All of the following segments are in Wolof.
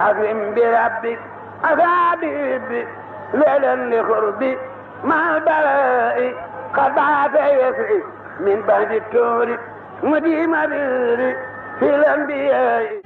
أكرم بربك أصابي ليلا لقربي مع البلاء قد بعث يسري من بعد التور مديم بيري في الأنبياء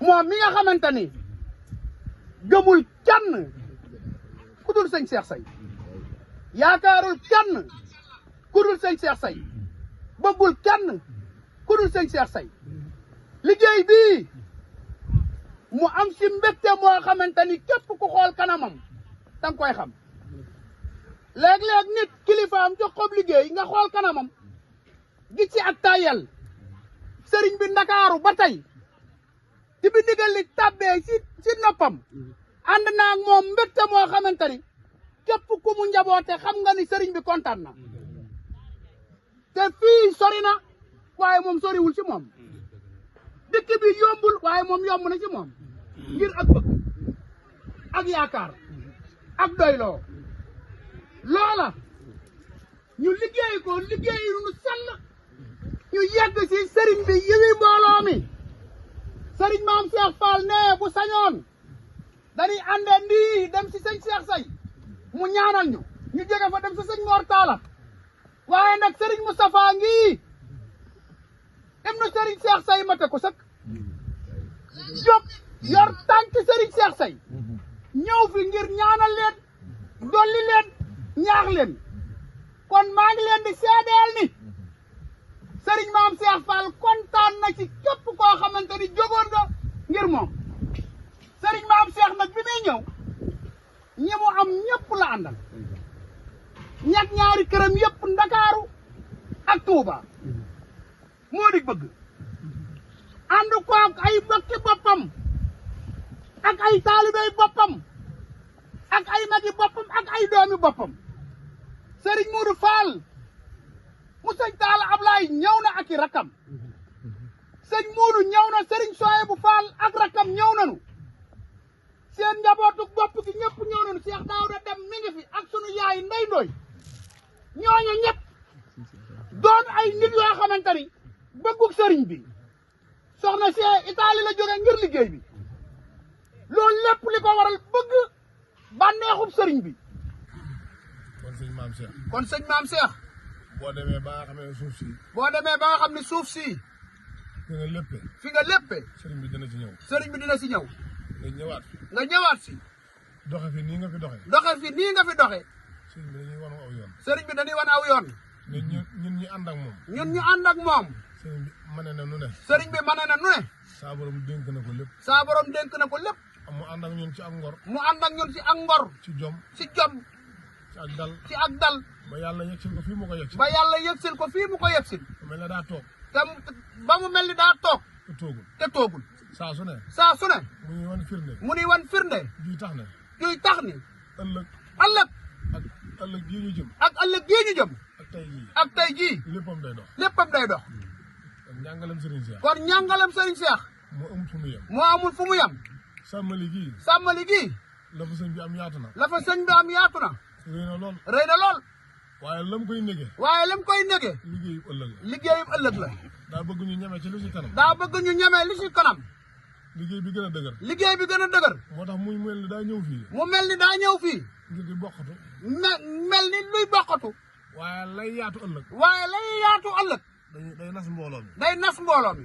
moom mi nga xamante ni gëmul kenn ku dul sëñ Cheikh Say yaakaarul kenn ku dul sëñ Cheikh Say bëggul kenn ku dul sëñ Cheikh Say liggéey bii mu am si mbégte moo xamante ni képp ku xool kanamam danga koy xam léeg-léeg nit kilifaam jox ko liggéey nga xool kanamam gi ci ak tayel sëriñ bi Ndakaaru ba tey ci bi ndigal li tàbbee ci noppam ànd naa ak moom mbégte moo xamante ni képp ku mu njaboote xam nga ni sëriñ bi kontaan na te fii sori na waaye moom soriwul ci moom dëkk bi yombul waaye moom yomb na ci moom ngir ak bëgg ak yaakaar ak doyloo loola ñu liggéey ko liggéey nu sell ñu yegg ci sëriñ bi yiwi mbooloo mi sëriñ maam Cheikh Fall ne bu sañoon dañuy àndee ndii dem ci sëñ Cheikh Say mu ñaanal ñu jóge fa dem ci sëñ Mor Talla waaye nag sëriñ Moustapha ngi dem na sëriñ Cheikh Say mate ko sëkk jóg yor tànk sëriñ Cheikh Say ñëw fi ngir ñaanal leen dolli leen ñaax leen kon maa ngi leen di seedeel ni sëriñ maam Cheikh Fall kontaan na ci képp koo xamante ni jógoon nga ngir moom sëriñ maam Cheikh nag bi muy ñëw ñi mu am ñëpp la àndal ñett ñaari këram yëpp Ndakaaru ak Touba moo di bëgg ànd ko ak ay bokki boppam ak ay taalibey boppam ak ay magi boppam ak ay doomi boppam sëriñ Modou Fall mu sëñ Talla Ablaye ñëw na ak i rakkam sëñ Muudu ñëw na sëriñ Soyebu Fall ak rakkam ñëw nanu seen njabootu bopp gi ñëpp ñëw nanu Cheikh Daouda Dem mi ngi fi ak sunu yaay Ndey Ndoy ñooñu ñëpp doon ay nit yoo xamante ni bëggug sëriñ bi soxna si Italie la jóge ngir liggéey bi loolu lépp li ko waral bëgg bànneexub sëriñ bi kon sëñ maam Cheikh boo demee ba nga xam ne suuf si. boo demee ba nga xam ne suuf si. fi nga léppee. sëriñ bi dina si ñëw. nga ñëwaat. nga ñëwaat si. doxe fi nii nga fi doxe. doxe fi nii nga fi doxe. sëriñ bi dañuy wan aw yoon. sëriñ bi dañuy wan aw yoon. ñun ñi ànd ak moom. ñun ñu ànd ak moom. sëriñ bi mane na nu ne. sëriñ bi mane na nu ne. saa borom dénk na ko lépp. saa borom dénk na ko lépp. mu ànd ak ñun ci ak ngor. mu ànd ak ñun ci ak ngor. ci jom. ci jom. ci ak dal. ci ak dal. ba yàlla yegsil ko fii mu ko yegsil. ba yàlla yegsil ko fii mu ko yegsil. mel ne daa toog. te ba mu mel ni daa toog. te toogul. saa su ne. mu ñuy wan firnde. juy tax ni. ëllëg. ak ëllëg gii ñu jëm. ak ëllëg gii ñu jëm. ak tey jii. léppam day dox. kon ñàngalem Serigne Cheikh. kon ñàngalem Serigne Cheikh. moo amul fu mu yem. moo amul fu mu yem. sàmmali gii. la fa sëñ bi am yaatu na. rëy na lool. waaye lam koy nege. liggéeyub ëllëg la. daa bëgg ñu ñeme ci li ci kanam. liggéey bi gën a dëgër. moo tax mu mel ni daa ñëw fii. ngir di bokkatu. mel ni luy bokkatu. waaye lay yaatu ëllëg. day nas mbooloo mi.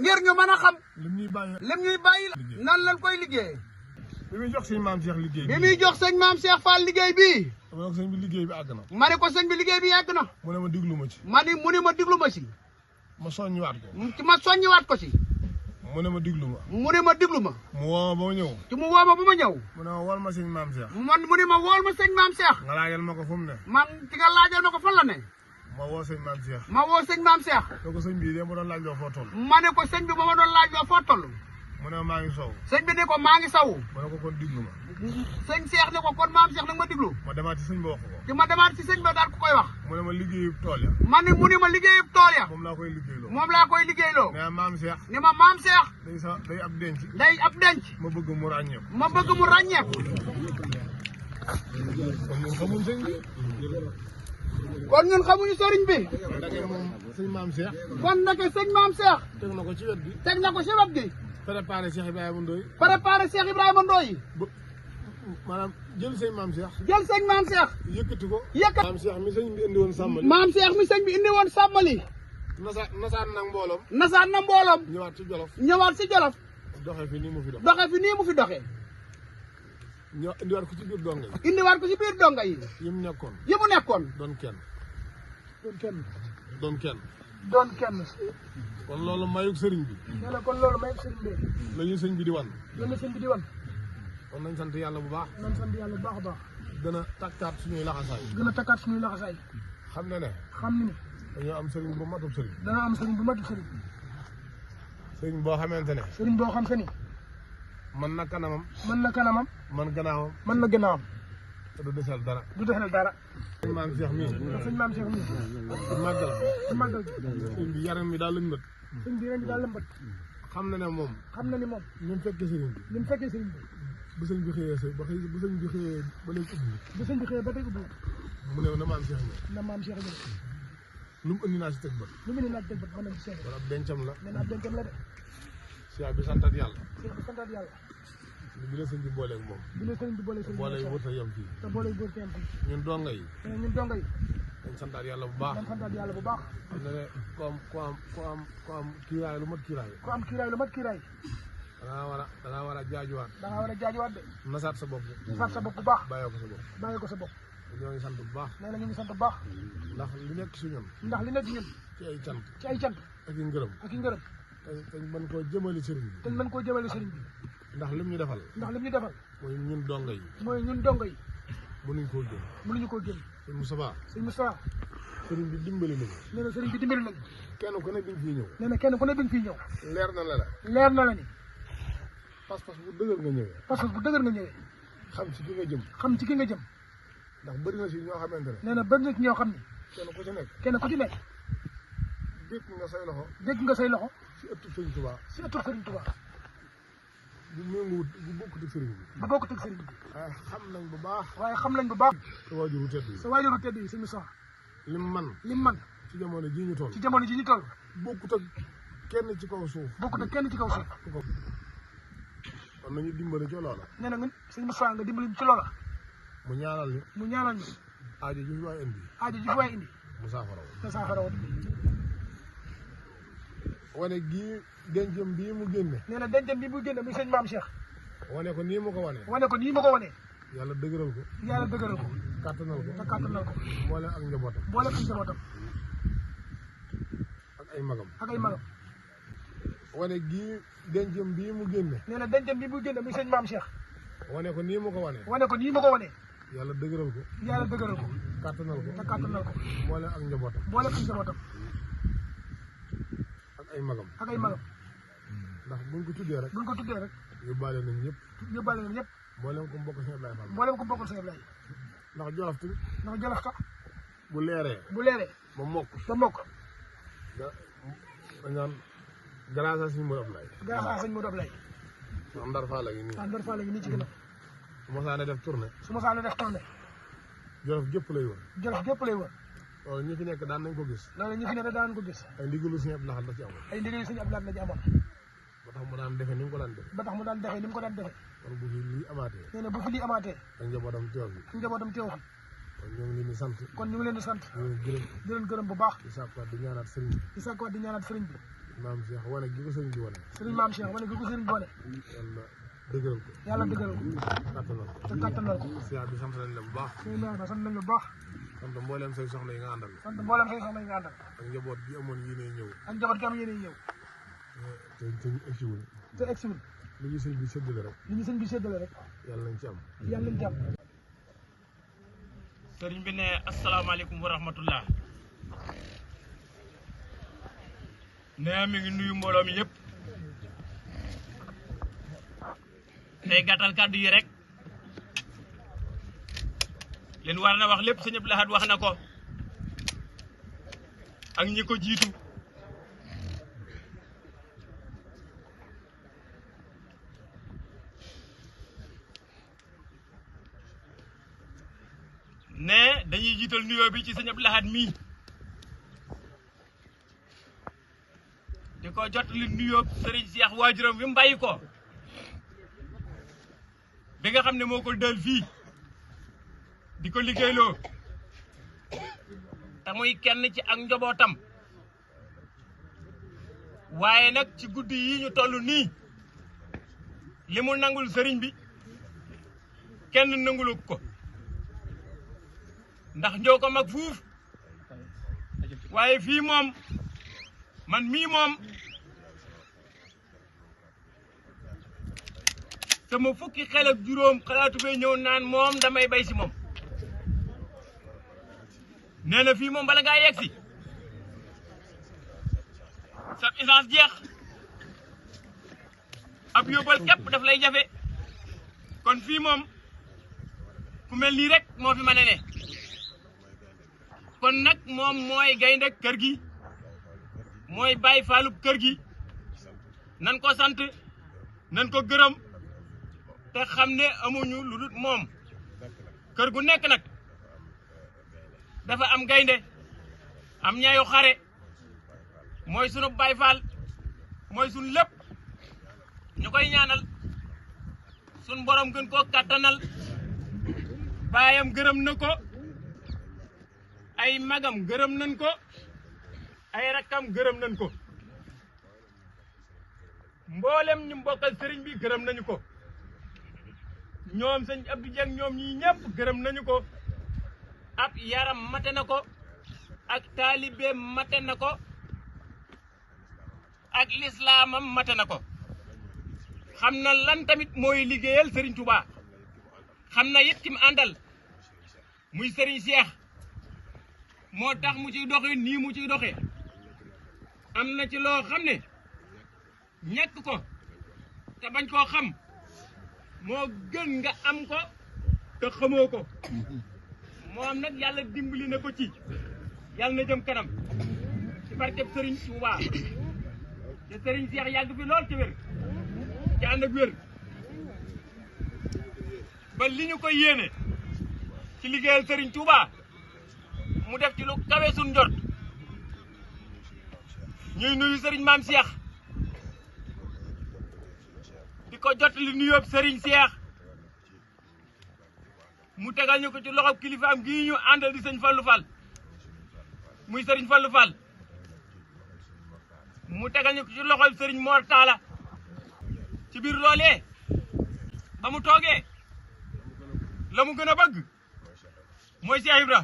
ngir ñu mën a xam. lim ñuy bàyyi la. nan lañ koy liggéeyee. bi muy jox sëñ maam Cheikh liggéey bii. dama ne ko sëñ bi liggéey bi àgg na. ma ne ko sëñ bi liggéey bi yàgg na. mu ne ma diglu ma ci. mu ne ma diglu ma ci. ma soññiwaat ko. ci ma soññiwaat ko ci. mu ne ma diglu ma. mu ne ma diglu ma. mu woo ma ba ma ñëw. ci mu woo ma ba ma ñëw. mu ne ma wool ma sëñ maam Cheikh. mu ne ma wool ma sëñ maam Cheikh. nga laajal ma ko fu mu ne. man ci nga laajal ma ko fan la ne. ma woo sëñ maam Cheikh. ma woo sëñ maam Cheikh. soo ko sëñ bii de ma doon laaj loo foo toll. ma ne ko sëñ bi ba ma doon laaj loo foo toll. mu ne ma maa ngi sow. sëñ bi ne ko maa ngi saw. ma ne ko kon diglu ma. sëñ Cheikh ne ko kon maam Cheikh nag ma diglu. ma demaat ci sëñ ba wax ko. ci ma demaat ci sëñ ba daal ko koy wax. mu ne ma liggéeyu tool ya. mu ne ma liggéeyu tool ya. moom laa koy liggéeyloo. moom laa koy liggéeyloo. nee maam Cheikh. ne ma maam Cheikh. day ab denc. day ab denc. ma bëgg mu ràññeeku. ma bëgg mu ràññeeku. kon ñun xamuñ sëñ bi. kon ñun xamuñu sëriñ bi. ndake moom sëñ maam Cheikh. kon ndake sëñ maam Cheikh. teg na ko ci wet gi. teg na ko ci wet gi. préparé Cheikh Ibrahima Ndoye. préparé Cheikh Ibrahima Ndoye. maanaam jël sëñ maam Cheikh. jël sëñ maam Cheikh. yëkkati ko. maam Cheikh mi sëñ bi indi woon sàmmali. maam Cheikh mi sëñ bi indi woon sàmmali. nasaan nag mbooloom. nasaan na mbooloom. ñëwaat ci Jolof. ñëwaat ci Jolof. doxee fi nii mu fi dox. doxee fi nii mu fi doxee. ñoo indiwaat ko ci biir donga yi. indiwaat ko ci biir donga yi. yi mu nekkoon. yi mu nekkoon. doon kenn. doon kenn. doon kenn. doon kenn. kon loolu mayug sëriñ bi. nee na kon loolu mayug sëriñ bi. la ñu sëñ bi di wan. la ñu sëñ bi di wan. kon nañ sant yàlla bu baax. nañ sant yàlla bu baax a baax. gën a takkaat suñuy laxasaay. gën a takkaat suñuy laxasaay. xam ne ne. xam ni. dañoo am sëriñ bu matub sëriñ. dana am sëriñ bu matub sëriñ. sëriñ boo xamante ne. sëriñ boo xam se ni. man na kanamam. man na kanamam. man gannaawam. man na gannaawam. te du desal dara. du desal dara. sëñ maam Cheikh mii. sëñ maam Cheikh mii. ci màggal. ci màggal. sëñ bi yaram mi daal lañ bët. sëñ bi yaram mi daal lañ bët. xam na ne moom. xam na ni moom. ni mu fekkee sëriñ bi. ni mu fekkee sëriñ bi. bu sëñ bi xëyee sa ba xëy bu sëñ bi xëyee ba léegi ubbi. bu sëñ bi xëyee ba tey ubbi. mu ne na maam Cheikh ñëw. na maam Cheikh ñëw. lu mu indi naa si teg bët. lu mu indi naa si teg bët mën na si seede. wala ab dencam la. nee na ab dencam la de. Cheikh bi santat yàlla. Cheikh bi santat yàlla. bi la sëñ bi booleeg moom. bi la sëñ bi booleeg sëñ bi. boole yu wut a yem fii. te boole yu wut a yem fii. ñun donga yi. ñun donga yi. dañ santaat yàlla bu baax. dañ santaat yàlla bu baax. xam nga ne ku am kiiraay lu mat kiiraay. ku am kiiraay lu mat kiiraay. da ngaa war a jaajuwaat. da ngaa war a jaajuwaat de. nasaat sa bopp. nasaat sa bopp bu baax. bàyyoo ko sa bopp. bàyyoo ko sa bopp. ñoo ngi sant bu baax. nee na ñu ngi sant bu baax. ndax li nekk si ñun. ndax li nekk si ñun. ci ay cant. ci ay cant. ak i ngërëm. ak i ngërëm. te mën koo jëmale sëriñ bi. te mën koo jëmale sëriñ bi. ndax lim ñu defal. ndax lim ñu defal. mooy ñun donga yi. mooy ñun donga yi. mënuñ koo jël. mënuñu koo jël. sëñ Moustapha. sëñ Moustapha. sëriñ bi dimbali nañu. nee na sëriñ bi dimbali nañu. kenn ku ne bi nga fiy ñëw. nee na kenn ku ne bi nga fiy ñëw. leer na la. leer na la ni. pas-pas bu dëgër nga ñëwee. pas-pas bu dëgër nga ñëwee. xam ci ki nga jëm. xam ci ki nga jëm. ndax bëri na si ñoo xamante ne. nee na bëri na ci ñoo xam ni. kenn ku ci nekk. kenn ku ci nekk. dégg nga say loxo. dégg nga say loxo. si ëttu sëriñ Touba. si ëttu sëriñ Touba. bu méngoowut bu bokkut ak sëriñ bi. bu bokkut ak sëriñ bi. waaye xam nañ bu baax. waaye xam nañ bu baax. sa waajuru tedd yi. sa waajuru tedd yi suñu soxla. lim man. ci jamono ji ñu toll. ci jamono ji ñu toll. bokkut ak kenn ci kaw suuf. bokkut ak kenn ci kaw suuf. kon nañu dimbali ci loola. nee na nga sëñ Moussa nga dimbali ci loola. mu ñaanal ñu. mu ñaanal ñu. aajo ji fi waay indi. aajo ji fi waay indi. mu saafara woon. te saafara woon. wane gii dencam bii mu génne. nee na dencam bii mu génne muy sëñ maam Cheikh. wane ko nii mu ko wane. wane ko nii mu ko wane. yàlla dëgëral ko. yàlla dëgëral ko. kàttanal ko. te kàttanal ko. boole ak njabootam. boole ak njabootam. ak ay magam. ak ay magam. wane gii dencam bii mu génne. nee na dencam bii mu génne muy sëñ maam Cheikh. wane ko nii mu ko wane. wane ko nii mu ko wane. yàlla dëgëral ko. yàlla dëgëral ko. kàttanal ko. te kàttanal ko. boole ak njabootam. boole ak njabootam. ak ay magam. ak ay magam. ndax buñ ko tuddee rek. buñ ko tuddee rek. yóbbaale nañ ñëpp. yóbbaale nañ ñëpp. mboolem ko mbokk sëñ Ablaye Fall. mboolem ko mbokk sëñ Ablaye. ndax Jolof tamit. ndax Jolof sax. bu leeree. bu leeree. ba mokk. ba mokk. dañ naan grâce à sëñ Modou Ablaye. grâce à sëñ Modou Ablaye. ndax Ndar Fall la ngi nii. Ndar Fall la ngi nii ci ginnaaw. su ma saane def tournée. su ma saane def tournée. Jolof gépp lay wër. Jolof gépp lay wër. loolu ñi fi nekk daan nañ ko gis. loolu ñi fi nekk daan ko gis. ay ndigalu sëñ Abdou Lahad la ci amoon. ay ndigalu sëñ Abdou Lahad la ci amoon. ba tax mu daan defee ni mu ko daan defee. ba tax mu daan defee ni mu ko daan defee. kon bu fi lii amaatee. nee na bu fi lii amaatee. ak njabootam teew fi. ak njabootam teew fi. kon ñoo ngi leen di sant. kon ñu ngi leen di sant. di leen gërëm. di leen gërëm bu baax. di sàkkuwaat di ñaanaat sëriñ bi. di sàkkuwaat di ñaanaat sëriñ bi. maam Cheikh wane gi ko sëriñ bi wane. sëriñ maam Cheikh wane gi ko sëriñ bi wane. yàlla dëgëral ko. yàlla dëgëral ko. kàttanal ko. te kàttanal ko. Cheikh bi sant nañ la bu baax. sëriñ maam sant nañ la bu baax. sant mboolem say soxna yi nga àndal. sant mboolem say soxna yi nga àndal. ak njaboot gi amoon yéene ñëw. ak njaboot gi am yéene ñëw. te egsiwul. te egsiwul. li ñu sëñ bi séddale rek. li ñu sëñ bi séddale rek. yàlla nañ ci am. yàlla nañ ci am. sëriñ bi ne asalaamaaleykum wa rahmatullah. nee mi ngi nuyu mbooloo mi yëpp. tey gàttal kàddu yi rek. leen war na wax lépp sëñ Abdou Lahad wax na ko. ak ñi ko jiitu. ne dañuy jiital nuyoo bi ci sëñ Abdou Lahad mii di ko jot li nuyoo sëriñ Cheikh waajuram bi mu bàyyi ko bi nga xam ne moo ko dël fii di ko liggéeyloo te muy kenn ci ak njobootam waaye nag ci guddi yi ñu toll nii li mu nangul sëriñ bi kenn nangulu ko ndax njoo ko mag fuuf waaye fii moom man mii moom sama fukki xel ak juróom xalaatu bee ñëw naan moom damay bay si moom nee na fii moom bala ngaa yegg si sa essence jeex ab yóbbal képp daf lay jafe kon fii moom ku mel nii rek moo fi mën a ne kon nag moom mooy gaynde kër gi mooy Baay Faalu kër gi nan ko sant nan ko gërëm te xam ne amuñu lu dul moom kër gu nekk nag dafa am gaynde am ñaayu xare mooy sunu Baay Faal mooy sunu lépp ñu koy ñaanal sunu borom gën koo kàttanal baayam gërëm na ko ay magam gërëm nañ ko ay rakkam gërëm nañ ko mboolem ñu mbokkal sëriñ bi gërëm nañu ko ñoom sëñ Abdou Dieng ñoom ñii ñëpp gërëm nañu ko ab yaram mate na ko ak taalibe mate na ko ak lislaamam mate na ko xam na lan tamit mooy liggéeyal sëriñ Touba xam na it ki mu àndal muy sëriñ Cheikh moo tax mu ciy doxe nii mu ciy doxe am na ci loo xam ne ñàkk ko te bañ koo xam moo gën nga am ko te xamoo ko moom nag yàlla dimbali na ko ci yàlla na jëm kanam ci barkeb Serigne Touba te Serigne Cheikh yàgg fi lool ci wér ci ànd ak wér ba li ñu ko yéene ci liggéeyal Serigne Touba mu def ci lu kawe suñ njort ñuy nuyu Serigne Maam Cheikh di ko jot li nuyoo Serigne Cheikh mu tegal ñu ko ci loxo kilifaam gii ñu àndal di sëñ Fallou Fall muy Serigne Fallou Fall mu tegal ñu ko ci loxo Serigne Mor Talla ci biir loolee ba mu toogee la mu gën a bëgg mooy Cheikh Ibra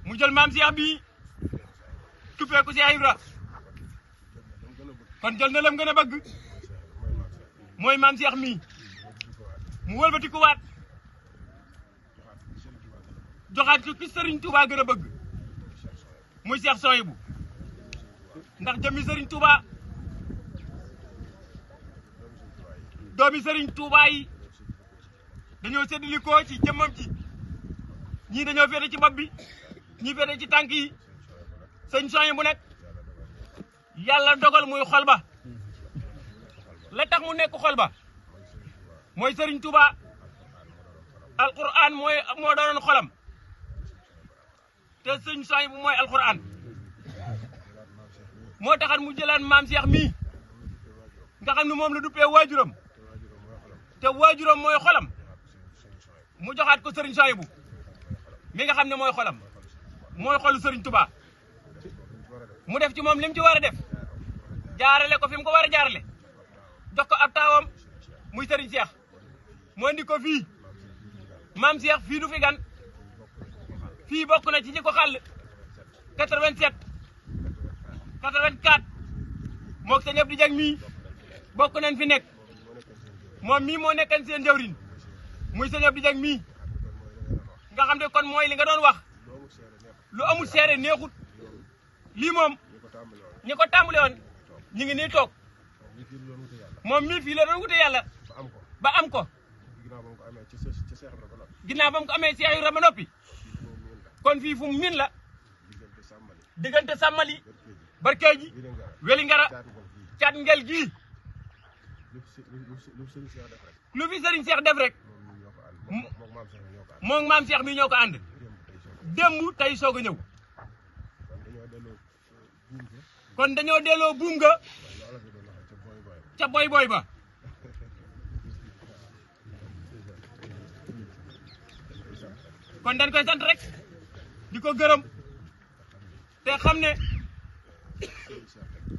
mu jël maam Cheikh bii tuppee ko Cheikh Ibra kon jël na lam gën a bëgg mooy maam Cheikh mii mu wëlbati ko waat joxaat ko ki Serigne Touba gën a bëgg muy Cheikh Souhaïbou ndax jëmmi Serigne Touba doomi Serigne Touba yi dañoo séddali ko ci jëmmam ci ñii dañoo féete ci bopp bi ñii féete ci tànk yi sëñ Souhaïbou nag yàlla dogal muy xol ba la tax mu nekk xol ba mooy Serigne Touba alquran moo doonoon xolam te sëñ Souhaïbou mooy alquran moo taxat mu jëlaat maam Cheikh mii nga xam ne moom la duppee waajuram te waajuram mooy xolam mu joxaat ko Serigne Souhaïbou mi nga xam ne mooy xolam mooy xolu Serigne Touba mu def ci moom li mu ci war a def jaarale ko fi mu ko war a jaarale jox ko ab taawam muy Serigne Cheikh moo indi ko fii maam Cheikh fii du fi gan fii bokk na ci ñi ko xàll 87 84 moog sëñ Abdou Dieng mii bokk nañ fi nekk moom mii moo nekkan seen jawrin muy sëñ Abdou Dieng mii nga xam ne kon mooy li nga doon wax lu amul seere neexut lii moom ñi ko tàmbale woon ñi ngi nii toog moom mii fii la doon wute yàlla ba am ko ginnaaw ba mu ko amee Cheikh Ibra ba noppi kon fii fu mu min la diggante sàmmali barkeeji weli ngara caat ngel gii lu fi Serigne Cheikh def rek moom maam Cheikh mi ñoo ko ànd démb tey soog a ñëw kon dañoo delloo buum nga ca boy boy ba kon dañ koy sant rek di ko gërëm te xam ne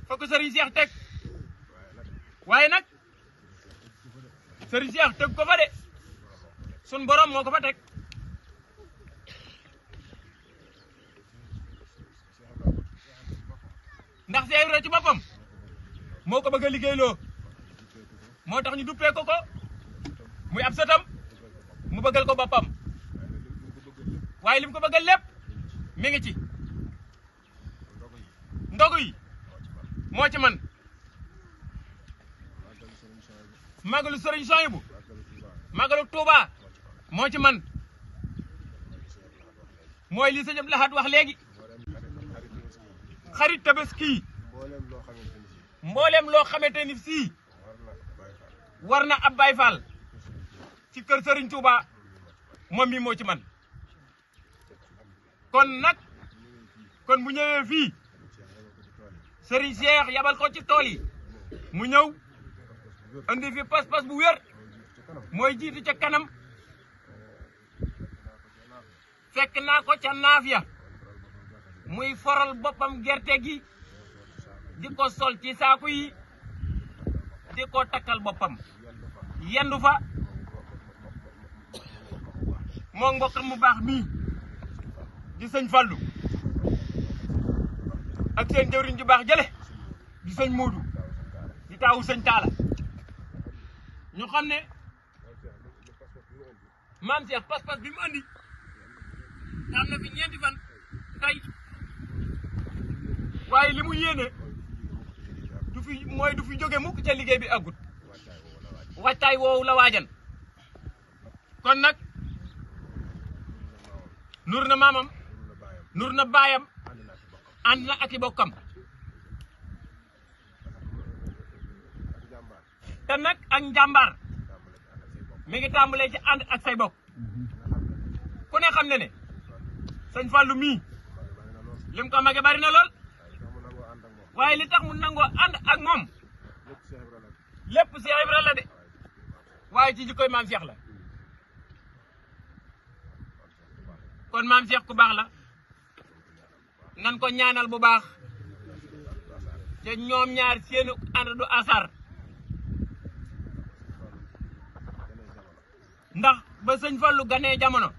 fa ko Serigne Cheikh teg waaye nag Serigne Cheikh teg ko fa de sun borom moo ko fa teg ndax Cheikh Ibra ci boppam moo ko bëgg a liggéeyloo moo tax ñu duppee ko muy ab sëtam mu bëggal ko boppam waaye lim ko bëggal lépp mi ngi ci ndogu yi moo ci man magalu Serigne Souhaïbou magalu Touba moo ci man mooy li sëñ Abdou Lahad wax léegi xarit tabaski mboolem loo xamante ni sii war na ab Baay Faal ci kër Serigne Touba moom mi moo ci man kon nag kon bu ñëwee fii Serigne Cheikh yabal ko ci tool yi mu ñëw andi fi pas-pas bu wér mooy jiitu ca kanam fekk naa ko ca naaf ya muy foral boppam gerte gi di ko sol ci saaku yi di ko takkal boppam yendu fa moo mbokkam mu baax mii di sëñ Fallou ak seen jëwriñ ju baax jële di sëñ Modou di taawu sëñ Talla ñu xam ne maam Cheikh pas-pas bi mu andi am na fi ñeenti fan tey waaye li mu yéene du fi jóge mukk ca liggéey bi agut waajtaay woowu la waajan kon nag nur na maamam nur na baayam ànd na ak i bokkam te nag ak njàmbaar mi ngi tàmbalee ci ànd ak say bokk ku ne xam ne ne sëñ Fallou mii lim ko mage bari na lool waaye li tax mu nangoo ànd ak moom lépp Cheikh Ibra la de waaye ci jikkoy maam Cheikh la kon maam Cheikh ku baax la nan ko ñaanal bu baax te ñoom ñaar seenu ànd du asar ndax ba sëñ Fallou ganee jamono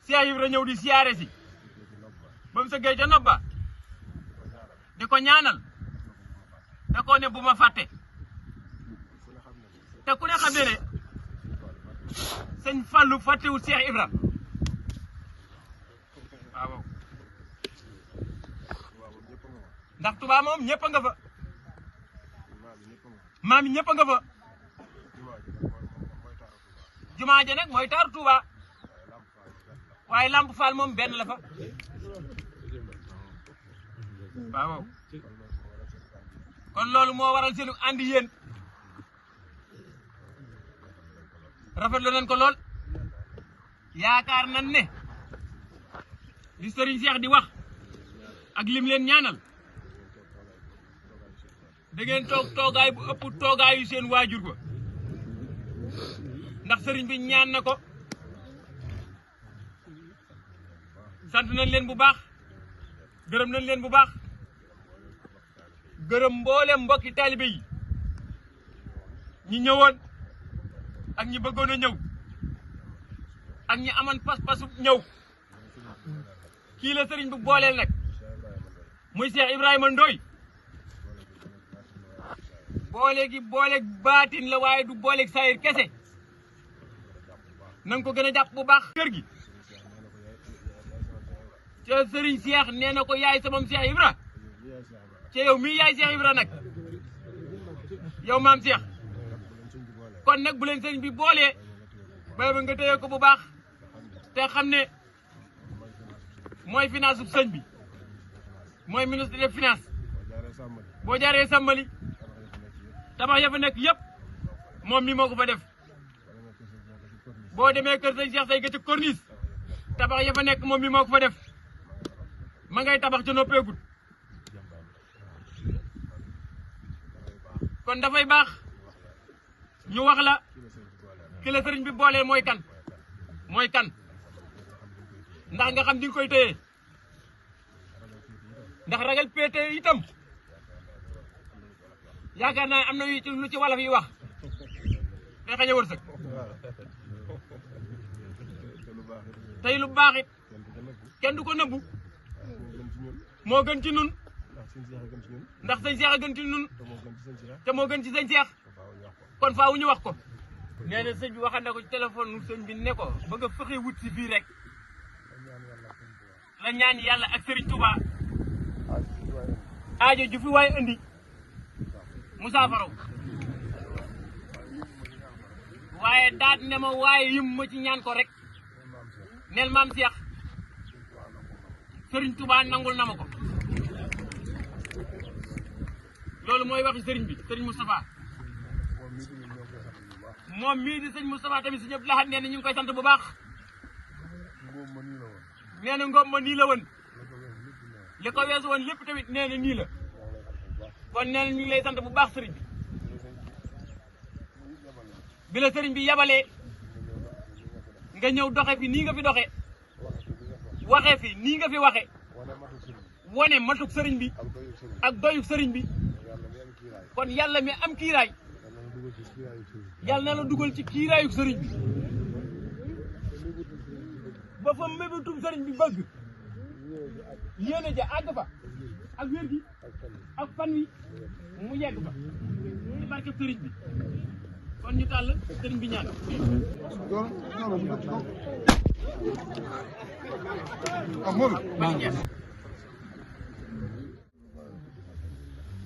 Cheikh Ibra ñëw di siyaare si ba mu sëggee ca nobba di ko ñaanal da ko ne bu ma fàtte te ku ne xam ne ne sëñ Fallou fàttewul Cheikh Ibra waaw ndax Touba moom ñëpp a nga fa maam yi ñëpp a nga fa jumaa ja nag mooy taaru Touba waaye Lamp Fall moom benn la fa waaw kon loolu moo waral seenu ànd yéen rafetlu nañ ko lool yaakaar nañ ne li Serigne Cheikh di wax ak lim leen ñaanal da ngeen toog toogaay bu ëpp toogaayu seen waajur ba ndax Serigne bi ñaan na ko sant nañ leen bu baax gërëm nañ leen bu baax gërëm mboolem mbokki taalibe yi ñi ñëwoon ak ñi bëggoon a ñëw ak ñi amoon pas-pasu ñëw kii la sëriñ bu booleel nag muy Cheikh Ibrahima Ndoye boole gi booleeg baatin la waaye du booleeg saayir kese nanga ko gën a jàpp bu baax kër gi ca sëriñ Cheikh nee na ko yaay samam Cheikh Ibra ca yow mii yaay Cheikh Ibra nag yow maam Cheikh kon nag bu leen sëriñ bi boolee ba nga téye ko bu baax te xam ne mooy finance bu sëñ bi mooy ministre des finances boo jaaree sàmmali tabax ya fa nekk yëpp moom mi moo ko fa def boo demee kër sëñ Cheikh say ga ci corniche tabax ya fa nekk moom mi moo ko fa def ma ngay tabax ca noppeegut kon dafay baax ñu wax la ki la sëriñ bi boolee mooy kan ndax nga xam di nga koy téye ndax ragal péete itam yaakaar naa am na lu ci wolof yi wax te xañ a wërsëg tey lu baax it kenn du ko nëbbu moo gën ci nun ndax sëñ Cheikh a gën ci nun te moo gën ci sëñ Cheikh kon faaw ñu wax ko nee na sëñ bi waxal na ko ci téléphone nu sëñ bi ne ko bëgg a fexe wut si fii rek la ñaan yàlla ak Serigne Touba aajo ju fi waaye andi musaafaraw waaye daat ne ma waaye yim ma ci ñaan ko rek neel maam Cheikh Serigne Touba nangul na ma ko loolu mooy waxi Serigne bi Serigne Moustapha moom mii di sëñ Moustapha tamit si ñëpp laxat nee na ñu ngi koy sant bu baax nee na ngoom ma nii la woon li ko weesu woon lépp tamit nee na nii la kon nee na ñu ngi lay sant bu baax sëriñ bi la sëriñ bi yabalee nga ñëw doxe fi nii nga fi doxe waxe fi nii nga fi waxe wone matuk sëriñ bi ak doyuk sëriñ bi kon yàlla mi am kiiraay yàlla na la dugal ci kiiraayuk sëriñ bi ba fa mébétum sëriñ bi bëgg yéene ja àgg fa ak wér gi ak fan wi mu yegg fa ci barke sëriñ bi kon ñu tàll sëriñ bi ñaan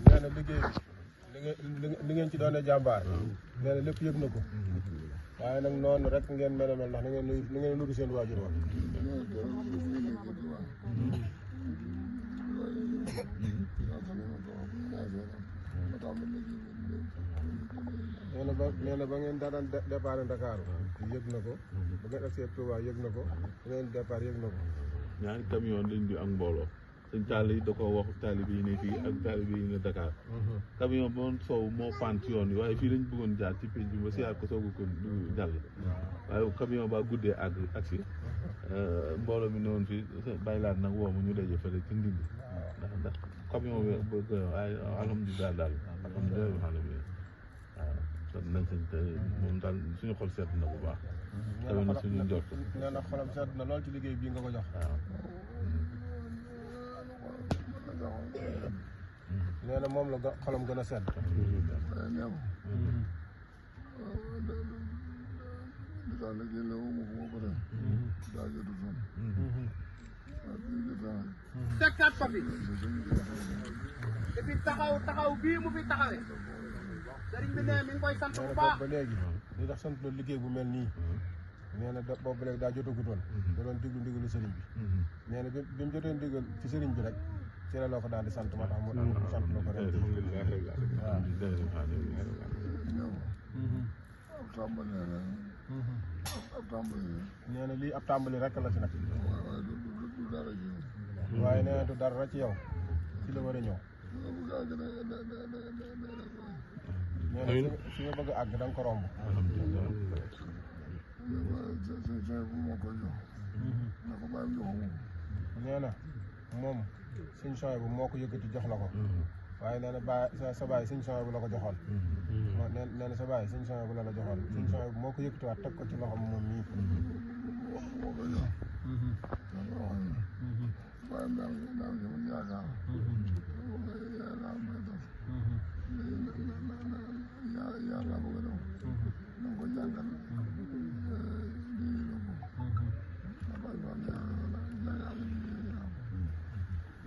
nee na liggéey li ngeen ci doone jàmbaar nee na lépp yëg na ko waaye nag noonu rek ngeen mel ndax na ngeen nuyu seen waajur wa nee na ba ngeen daan départ Dakar yëg na ko ba ngeen ak Touba yëg na ko ba ngeen départ yëg na ko ñaari camion lañ di ak mbooloo sëñ taali da ko wax taalibe yi ne fii ak taalibe yi ne Dakar camion moom soow moo paan ci yoon yi waaye fii lañ bëggoon jaar ci pénc bi ba siyaar ko soogu ko jàll waaye camion ba guddee ak si mbooloo mi ne woon fii bàyyi laat nag woo ma ñu daje fële ci ndindi ndax camion bi bëgg waaye alhamdulilah daal alhamdulilah alamin waaw kon nañ sañ te moom daal suñu xol seet na bu baax tawe na suñu njort nee na xolam seet na lool ci liggéey bii nga ko jox waaw nee na moom la xolam gën a sedd tekkaat ko fi depuis taxaw bii mu fi taxawee sëriñ bi ne mi ngi koy sant bu baax ba léegi li tax sant loolu liggéey bu mel nii nee na boobu ba léegi daa jotagutoon da doon diglu ndigalu sëriñ bi nee na bi mu jotee ndigal ci sëriñ bi rek ci la loo ko daal di sant moo tax mu sant loo ko ren nee na lii ab tàmbali rek la ci nag waaye nee na du dara ci yow ci la war a ñëw nee na fi nga bëgg a àgg da nga ko romb nee na moom suñ sooy bu moo ko yëkkati jox la ko waaye nee na sa baay sëñ Sohaybu bu la ko joxoon nee na sa baay sëñ Sohaybu bu la joxoon sëñ Sohaybu bu moo ko yëkkatiwaat teg ko ci loxom moom nii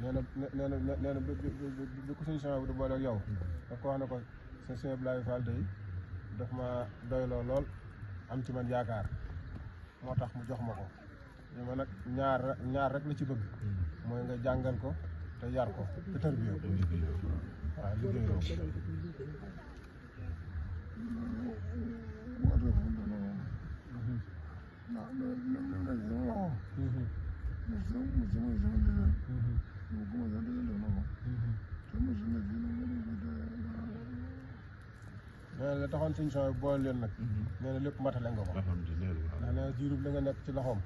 nee na bi ko sëñ Sohaybu bu du boole ak yow daf ko wax ne ko sëñ Abdoulaye Fall day daf ma doyloo lool am ci man yaakaar moo tax mu jox ma ko ñu ma nag ñaar rek la ci bëgg mooy nga jàngal ko te yar ko te tarbiyoo ko waaw liggéeyloo nee na la taxoon sëñ Sohaybu boole leen nag nee na lépp matale nga ko ndax nee na jiirub li nga nekk ci loxoom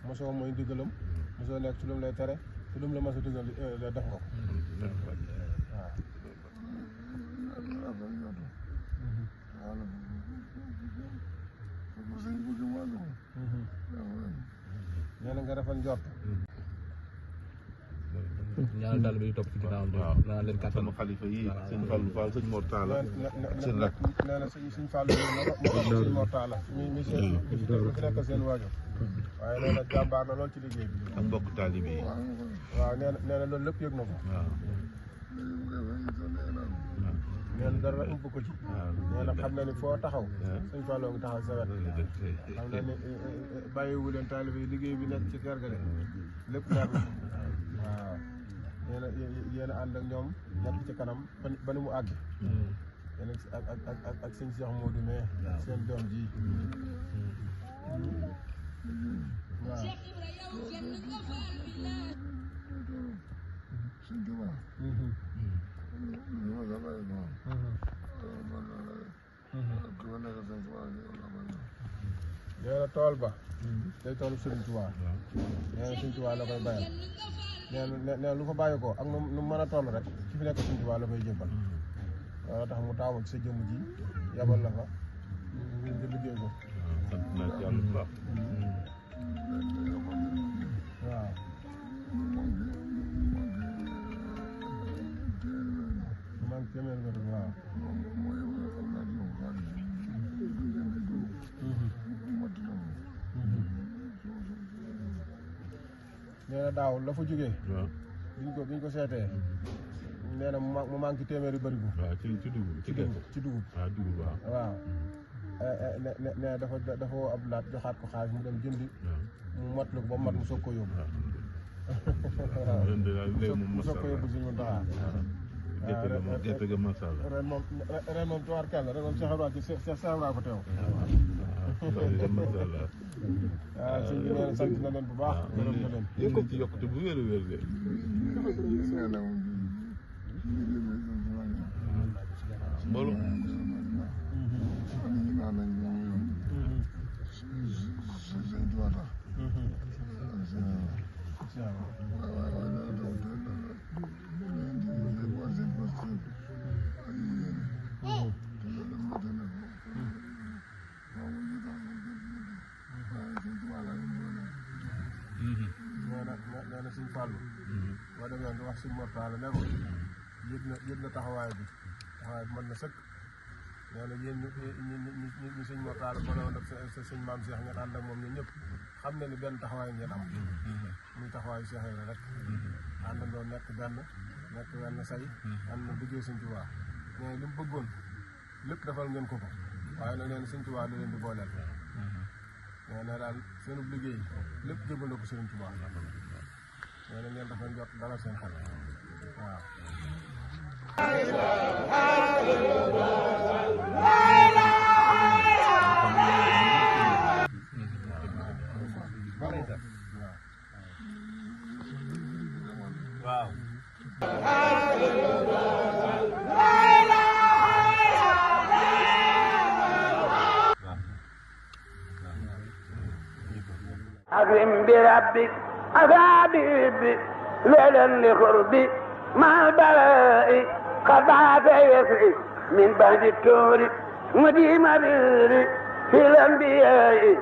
mosoo mooy ndigalam mosoo nekk ci lu mu lay tere te lu mu la mos a digal def nga ko nee na nga rafet njort ñaanal daal bi topp ci ginnaaw ñaanal leen kàttan sama xalifa yi sëñ Fallou Fall sëñ Mor Talla seen rak nee na sëñ Fallou sëñ Mor Talla mi seen nekk seen waajur waaye nee na jàmbaar na lool ci liggéey bi ak mbokk taalibe yi waaw nee na loolu lépp yëg na ko nee na dara ump ko ci nee na xam na ni foo taxaw sëñ Fallou ngi taxaw sa wet xam na ni bàyyiwu leen taalibe yi liggéey bi nekk ci kër ga de lépp leer na waaw yéen a ànd ak ñoom nekk ci kanam ba ni mu àgg yéen ak sëñ Cheikh Modou mais seen doom ji waaw nee na tool ba day toolu Sëriñ Tuubaa nee na Sëriñ Tuubaa la koy bayal nee na lu fa bàyyi ko ak nu mën a toll rek ci fi nekk Sëriñ Tuubaa la koy jébbal loolu tax mu taamu ci sa jëmm ji yabal la fa nga liggéey ko sant naa ci yàlla bu baax waaw man téeméer ba waaw nee na daaw la fa jógee biñ ko seetee nee na mu manqué téeméeri bërigo waaw ci dugub ci dugub waaw dugub waaw nee dafa woo ab laat joxaat ko xaalis mu dem jëndi mu matlu ko ba mat mu soog ko yóbbu mu soog ko yóbbu suñu ndaxaa gerte ga masha Allah ren moom tuwaar kàlla ren moom Cheikh Ibrahima ko teew waaw sëñ bi nee na sant na leen bu baax gërëm na leen yéen nañ ci yokkute bu wér a wér de mbooloo nee na Sëñ Fallu boo demee nga wax Sëñ Mor Talla ne ko yëg na taxawaay bi mën na sëkk nee na yéen ñi Sëñ Mor Talla ba woon ak sa sëñ maam Cheikh ngeen ànd ak moom ñun ñëpp xam na ni benn taxawaay ngeen am muy taxawaayu Cheikh yi rek àndandoo nekk benn say ànd na liggéey Sëñ Tuubaa nee na li mu bëggoon lépp defal ngeen ko waaye nag nee na Sëñ Tuubaa da leen di booleel nee na daal seenu liggéey lépp jëbal na ko Sëriñ Tuubaa nee na ngeen dafa jot dalal seen xel waaw أكرم بربك أفادي ليلا لقربي مع البلاء خباب يسري من بعد التور مديم بيري في الأنبياء